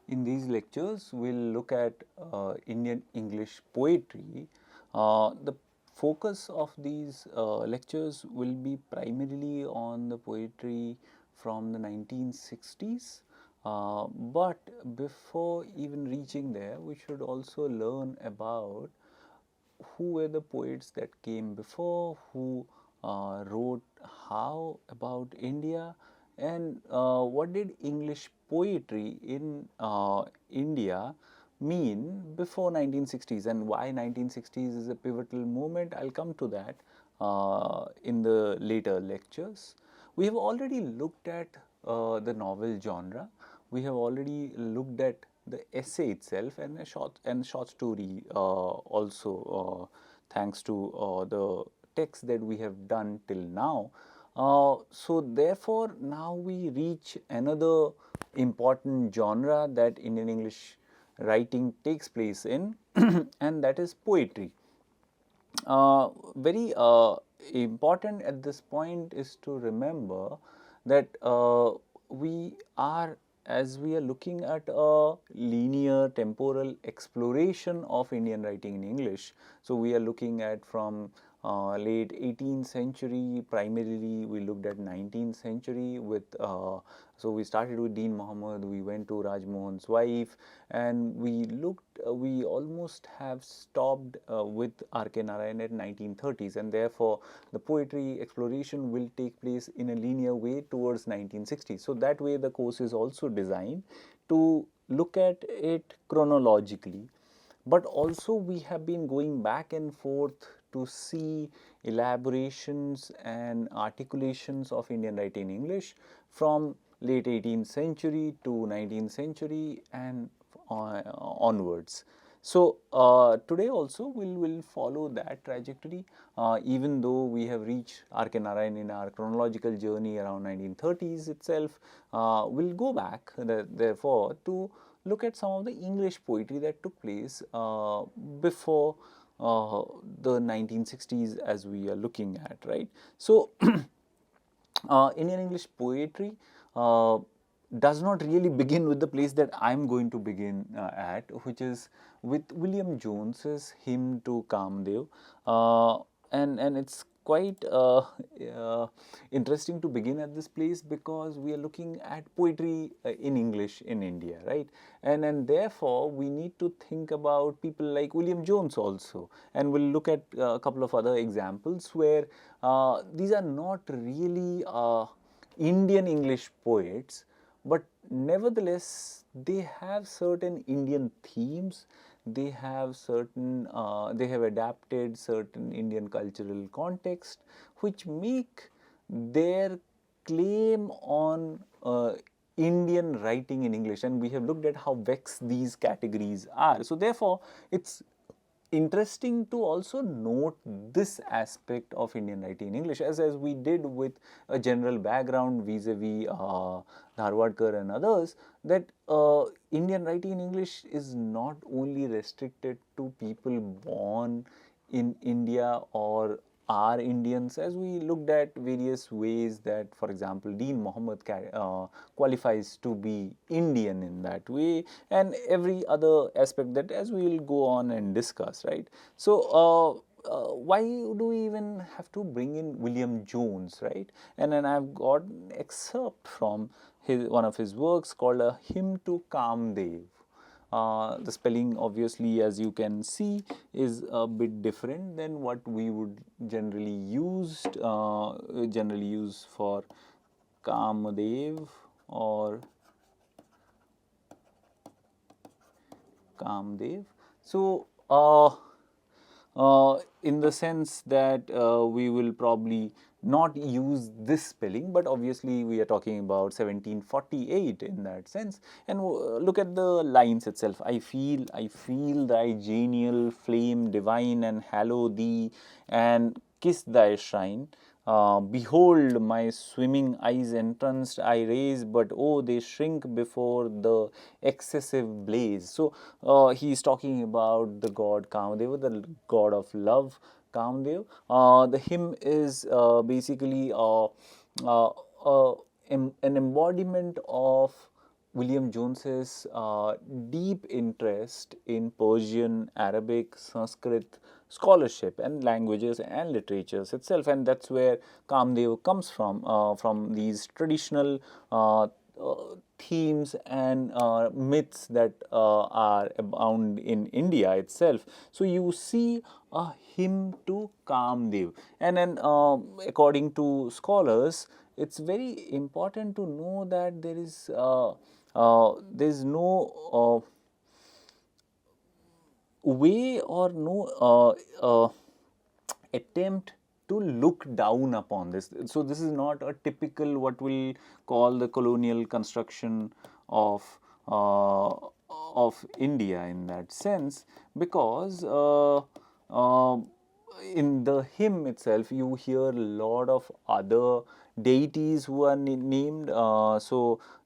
In these lectures, we'll look at Indian English poetry. The focus of these lectures will be primarily on the poetry from the 1960s. But before even reaching there, we should also learn about who were the poets that came before, who wrote how about India, and what did English poetry in India mean before 1960s, and why 1960s is a pivotal moment. I'll come to that in the later lectures. We have already looked at the novel genre. We have already looked at the essay itself and a short story also, thanks to the text that we have done till now. So therefore, now we reach another important genre that Indian English writing takes place in, and that is poetry. Very important at this point is to remember that as we are looking at a linear temporal exploration of Indian writing in English, so we are looking at from late 18th century, primarily we looked at 19th century with, so we started with Dean Muhammad, we went to Rajmohan's wife, and we almost have stopped with R.K. Narayan at 1930s, and therefore the poetry exploration will take place in a linear way towards 1960s. So that way the course is also designed to look at it chronologically, but also we have been going back and forth to see elaborations and articulations of Indian writing in English from late 18th century to 19th century and onwards. So today also we'll follow that trajectory, even though we have reached R.K. Narayan in our chronological journey around 1930s itself. We'll go back therefore to look at some of the English poetry that took place before the 1960s, as we are looking at, right? So Indian English poetry does not really begin with the place that I'm going to begin at, which is with William Jones's hymn to Kamdev, and it's quite interesting to begin at this place because we are looking at poetry in English in India, right? And therefore we need to think about people like William Jones also, and we'll look at a couple of other examples where these are not really Indian English poets, but nevertheless they have certain Indian themes. They have they have adapted certain Indian cultural context, which make their claim on Indian writing in English, and we have looked at how vexed these categories are. So therefore, it's interesting to also note this aspect of Indian writing in English, as we did with a general background vis-a-vis Dharwadkar and others, that Indian writing in English is not only restricted to people born in India or are Indians, as we looked at various ways that, for example, Dean Muhammad qualifies to be Indian in that way, and every other aspect that as we will go on and discuss, right? So why do we even have to bring in William Jones, right? And then I've got an excerpt from one of his works called A Hymn to Kamdev. The spelling, obviously, as you can see, is a bit different than what we would generally use for Kamdev or Kamdev. So in the sense that we will probably not use this spelling, but obviously we are talking about 1748 in that sense. And look at the lines itself. I feel thy genial flame divine, and hallow thee and kiss thy shrine. Behold my swimming eyes entranced I raise, but oh, they shrink before the excessive blaze. So he is talking about the god Kamadeva, the god of love, Kamdev. The hymn is basically an embodiment of William Jones's deep interest in Persian, Arabic, Sanskrit scholarship and languages and literatures itself, and that's where Kamdev comes from these traditional themes and myths that are abound in India itself. So you see a hymn to Kamdev, and then according to scholars, it's very important to know that there is no way or no attempt to look down upon this. So this is not a typical what we'll call the colonial construction uh, of India in that sense, because uh, in the hymn itself you hear a lot of other deities who are named.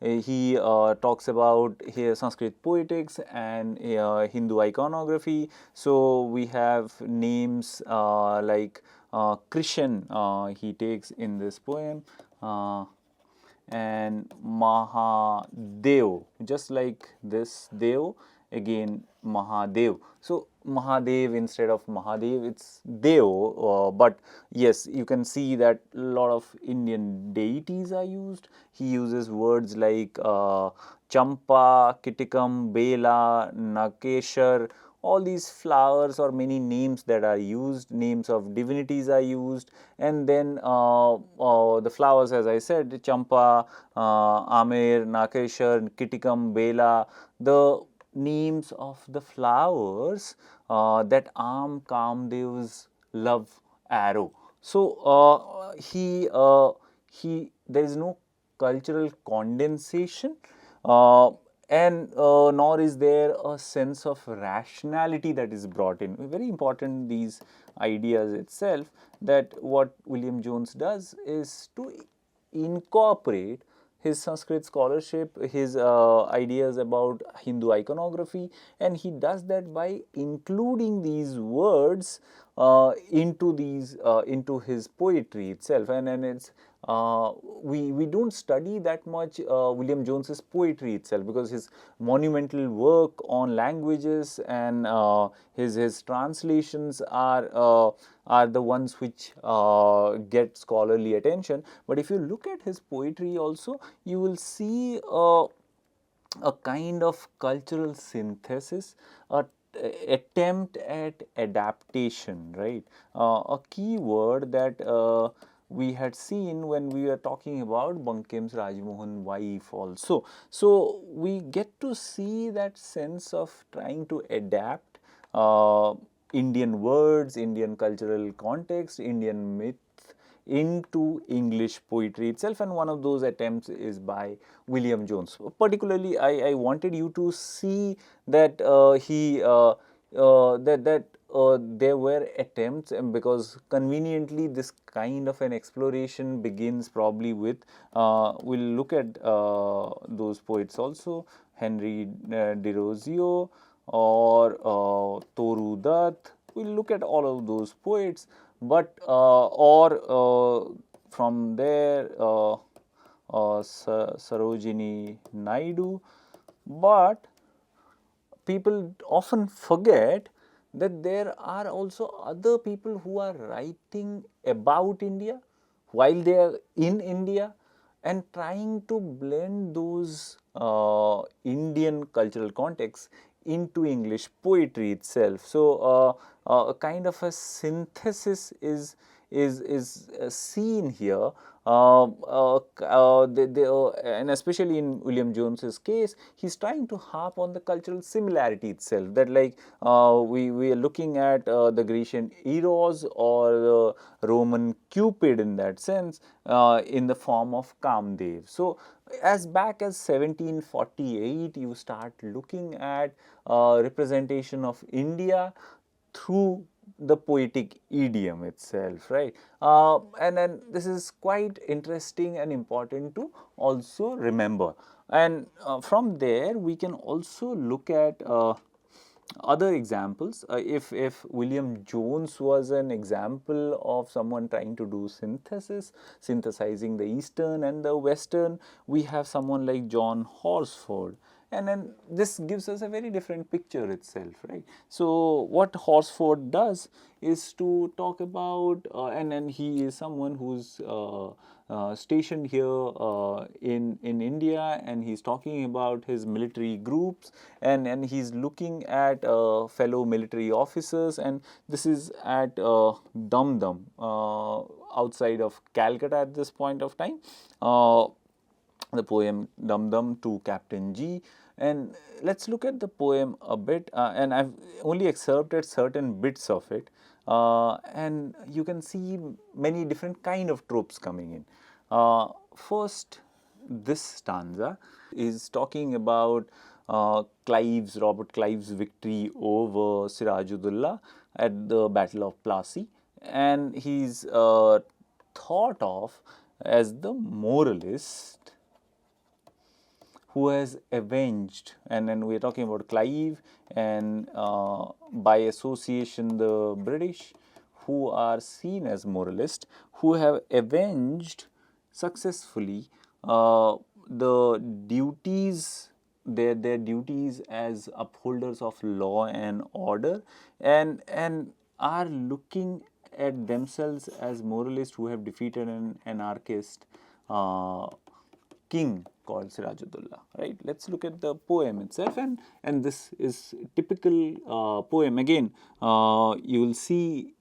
He talks about here Sanskrit poetics and Hindu iconography. So we have names like Krishan he takes in this poem, and Mahadev, just like this Dev, again Mahadev. So Mahadev instead of Mahadev, it's Dev, but yes, you can see that a lot of Indian deities are used. He uses words like Champa, Kitikam, Bela, Nakeshar. All these flowers or many names that are used, names of divinities are used, and then the flowers, as I said, Champa, Amir, Nakeshar, Kitikam, Bela, the names of the flowers that arm Kamdev's love arrow. So there is no cultural condensation, and nor is there a sense of rationality that is brought in. Very important, these ideas itself, that what William Jones does is to incorporate his Sanskrit scholarship, his ideas about Hindu iconography, and he does that by including these words into his poetry itself. And it's we don't study that much William Jones's poetry itself, because his monumental work on languages and his translations are the ones which get scholarly attention. But if you look at his poetry also, you will see a kind of cultural synthesis, a attempt at adaptation, right? A key word that we had seen when we were talking about Bankim's Rajmohan wife also. So we get to see that sense of trying to adapt Indian words, Indian cultural context, Indian myth into English poetry itself, and one of those attempts is by William Jones. Particularly, I wanted you to see that there were attempts, and because conveniently this kind of an exploration begins probably with, we'll look at those poets also, Henry Derozio or Toru Dutt. We'll look at all of those poets, but from there Sarojini Naidu. But people often forget that there are also other people who are writing about India while they are in India and trying to blend those Indian cultural contexts into English poetry itself. So a kind of a synthesis is seen here, and especially in William Jones's case, he's trying to harp on the cultural similarity itself. That like we are looking at the Grecian Eros or the Roman Cupid in that sense, in the form of Kamdev. So as back as 1748, you start looking at representation of India through the poetic idiom itself, right? And then this is quite interesting and important to also remember. And from there, we can also look at Other examples, if William Jones was an example of someone trying to do synthesizing the Eastern and the Western, we have someone like John Horsford. And then this gives us a very different picture itself, right? So what Horsford does is to talk about, and he is someone who's stationed here in India, and he's talking about his military groups, and he's looking at fellow military officers, and this is at Dum Dum outside of Calcutta at this point of time. The poem Dum Dum to Captain G. And let's look at the poem a bit, and I've only excerpted certain bits of it, and you can see many different kind of tropes coming in. First, this stanza is talking about Robert Clive's victory over Sirajudullah at the Battle of Plassey, and he's thought of as the moralist who has avenged, and then we're talking about Clive and by association the British, who are seen as moralists, who have avenged successfully the duties, their duties as upholders of law and order, and are looking at themselves as moralists who have defeated an anarchist king called Sirajudullah, right? Let's look at the poem itself, and this is typical poem. Again, you will see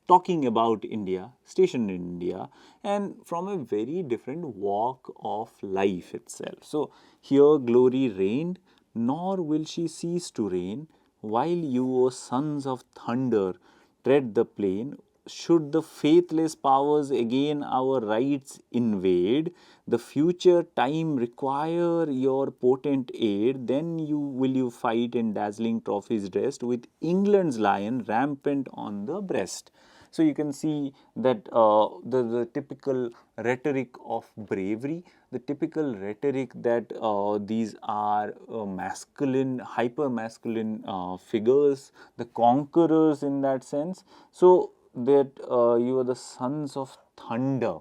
talking about India, stationed in India, and from a very different walk of life itself. So, here glory reigned, nor will she cease to reign, while you, O sons of thunder, tread the plain. Should the faithless powers again our rights invade, the future time require your potent aid, then will you fight in dazzling trophies dressed, with England's lion rampant on the breast. So you can see that the typical rhetoric of bravery, the typical rhetoric that these are masculine, hyper masculine figures, the conquerors in that sense. So that you are the sons of thunder.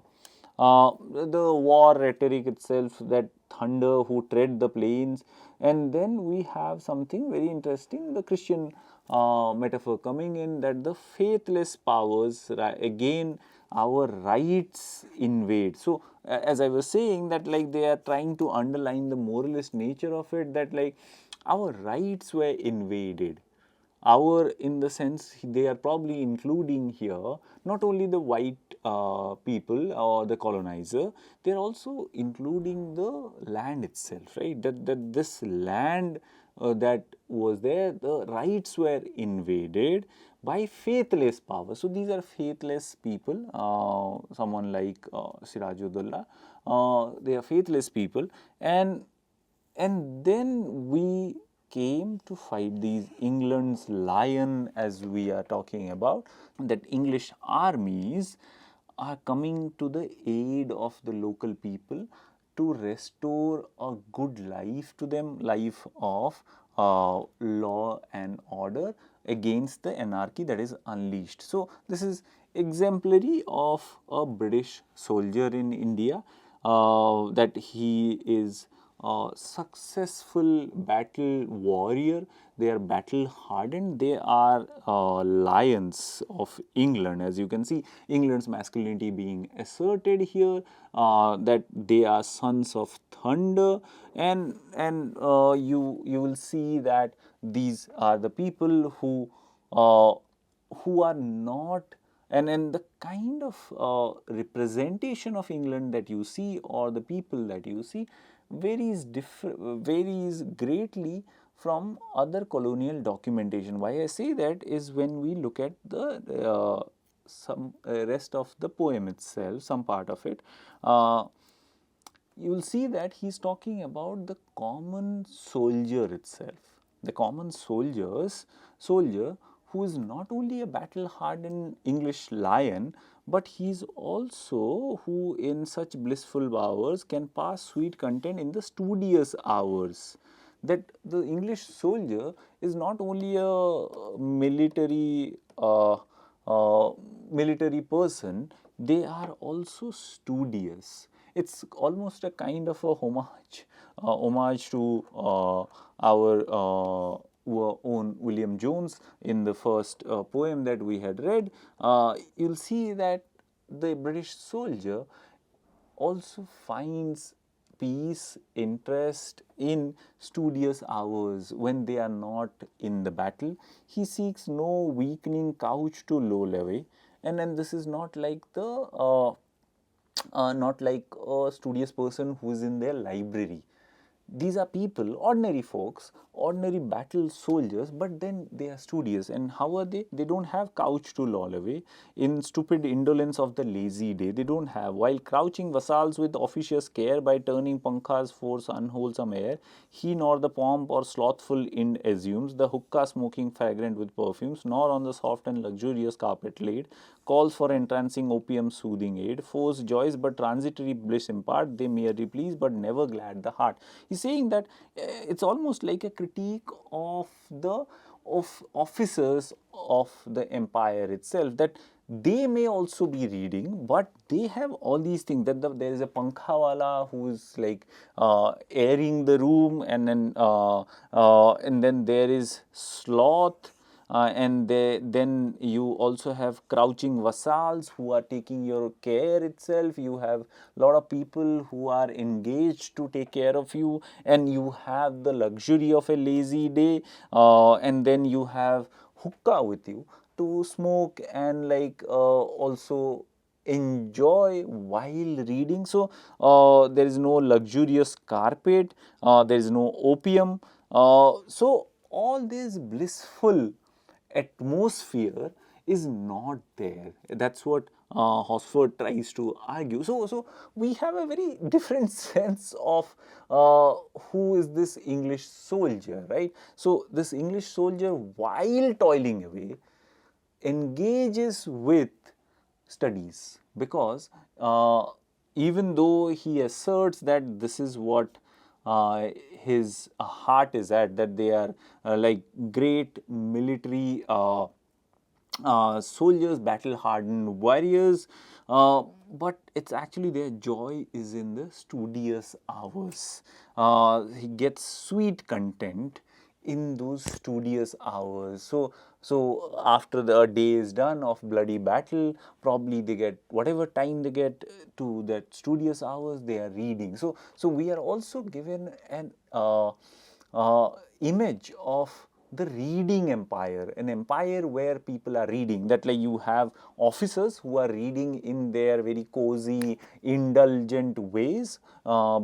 The war rhetoric itself, that thunder who tread the plains, and then we have something very interesting, the Christian metaphor coming in, that the faithless powers again our rights invade. So as I was saying, that like they are trying to underline the moralist nature of it, that like our rights were invaded. Our, in the sense, they are probably including here not only the white people or the colonizer, they are also including the land itself, right? That this land that was there, the rights were invaded by faithless power. So these are faithless people, someone like Sirajudullah, they are faithless people, and then we came to fight these England's lion, as we are talking about, that English armies are coming to the aid of the local people to restore a good life to them, life of law and order against the anarchy that is unleashed. So this is exemplary of a British soldier in India, that he is a successful battle warrior. They are battle hardened. They are lions of England. As you can see, England's masculinity being asserted here, that they are sons of thunder, and you will see that these are the people who are not, and the kind of representation of England that you see, or the people that you see, varies greatly from other colonial documentation. Why I say that is, when we look at the some rest of the poem itself, some part of it, you will see that he's talking about the common soldier itself, the common soldier who is not only a battle hardened English lion, but he's also who in such blissful hours can pass sweet content in the studious hours. that the English soldier is not only a military person, they are also studious. It's almost a kind of a homage to our own William Jones in the first poem that we had read. You'll see that the British soldier also finds peace, interest in studious hours when they are not in the battle. He seeks no weakening couch to lull away, and then this is not like not like a studious person who is in their library. These are people, ordinary folks, ordinary battle soldiers, but then they are studious. And how are they? They don't have couch to loll away in stupid indolence of the lazy day. They don't have. While crouching vassals with officious care by turning pankhas force unwholesome air, he nor the pomp or slothful ind assumes, the hookah smoking fragrant with perfumes, nor on the soft and luxurious carpet laid, calls for entrancing opium soothing aid, force joys but transitory bliss impart, they merely please but never glad the heart. He's saying that it's almost like a critique of the officers of the empire itself, that they may also be reading, but they have all these things, that there is a pankhawala who is like airing the room, and then there is sloth, and then you also have crouching vassals who are taking your care itself. You have a lot of people who are engaged to take care of you, and you have the luxury of a lazy day, and then you have hookah with you to smoke and like also enjoy while reading. So there is no luxurious carpet, there is no opium. So all this blissful atmosphere is not there. That's what Horsford tries to argue. So we have a very different sense of who is this English soldier, right? So this English soldier, while toiling away, engages with studies, because even though he asserts that this is what his heart is at, that they are like great military soldiers, battle hardened warriors, but it's actually their joy is in the studious hours. He gets sweet content in those studious hours. So after the day is done of bloody battle, probably they get whatever time they get to that studious hours, they are reading. So we are also given an image of the reading empire, an empire where people are reading, that like you have officers who are reading in their very cozy, indulgent ways,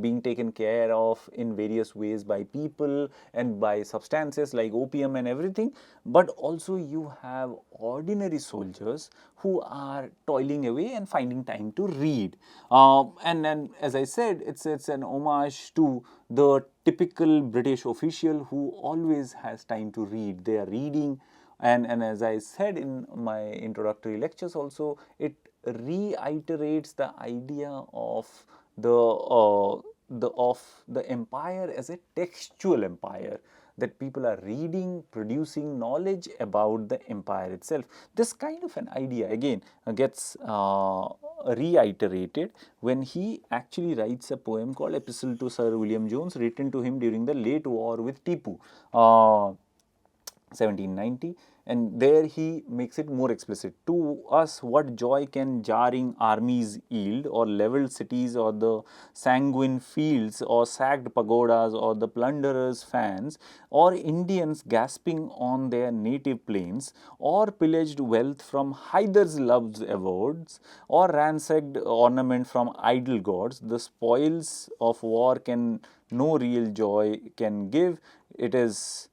being taken care of in various ways by people and by substances like opium and everything. But also you have ordinary soldiers who are toiling away and finding time to read. And then, as I said, it's an homage to the typical British official who always has time to read. They are reading, and as I said in my introductory lectures also, it reiterates the idea of the empire as a textual empire, that people are reading, producing knowledge about the empire itself. This kind of an idea again gets reiterated when he actually writes a poem called Epistle to Sir William Jones, written to him during the late war with Tipu. 1790, and there he makes it more explicit. To us, what joy can jarring armies yield, or levelled cities, or the sanguine fields, or sacked pagodas, or the plunderers' fans, or Indians gasping on their native plains, or pillaged wealth from Hyder's love's awards, or ransacked ornament from idle gods? The spoils of war can no real joy can give. It is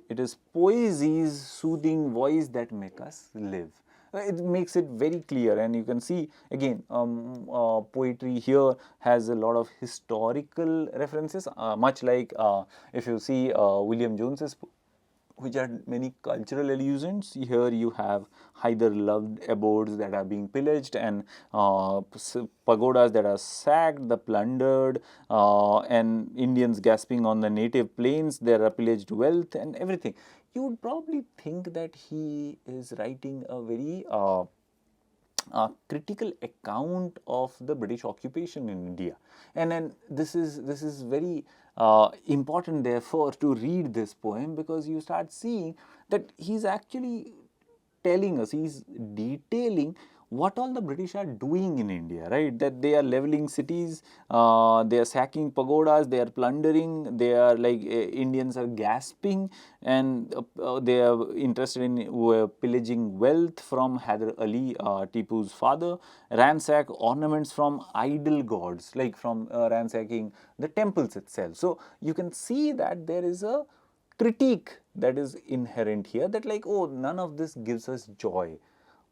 it is poesy's soothing voice that make us live. It makes it very clear, and you can see again poetry here has a lot of historical references, much like if you see William Jones's which are many cultural allusions. Here you have Hyder loved abodes that are being pillaged, and pagodas that are sacked, the plundered, and Indians gasping on the native plains, there are pillaged wealth and everything. You would probably think that he is writing a very critical account of the British occupation in India, and this is very important, therefore, to read this poem, because you start seeing that he's actually telling us, he's detailing what all the British are doing in India, right? That they are leveling cities, they are sacking pagodas, they are plundering, they are like Indians are gasping, and they are interested in pillaging wealth from Hyder Ali, Tipu's father, ransack ornaments from idol gods, like from ransacking the temples itself. So you can see that there is a critique that is inherent here, that like, oh, none of this gives us joy.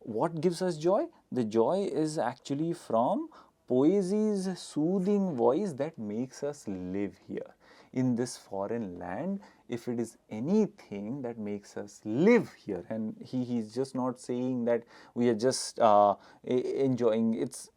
What gives us joy? The joy is actually from poesy's soothing voice that makes us live here in this foreign land. If it is anything that makes us live here, and he's just not saying that we are just enjoying, it's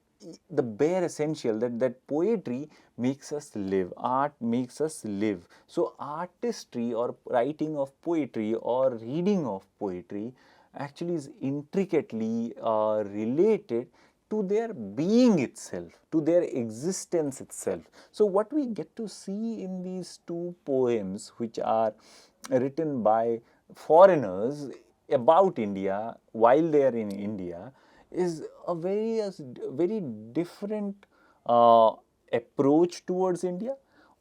the bare essential, that poetry makes us live, art makes us live. So artistry, or writing of poetry, or reading of poetry, actually is intricately related to their being itself, to their existence itself. So what we get to see in these two poems, which are written by foreigners about India while they are in India, is a very different approach towards India.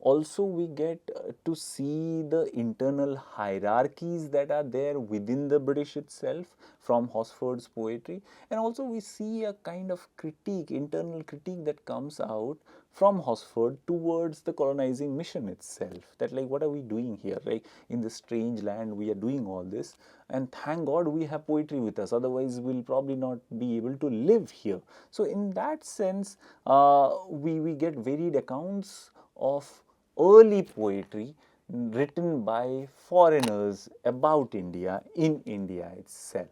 Also, we get to see the internal hierarchies that are there within the British itself from Horsford's poetry, and also we see a kind of critique, internal critique, that comes out from Horsford towards the colonizing mission itself. That like, what are we doing here? Like, in this strange land, we are doing all this, and thank God we have poetry with us. Otherwise, we'll probably not be able to live here. So, in that sense, we get varied accounts of early poetry written by foreigners about India in India itself.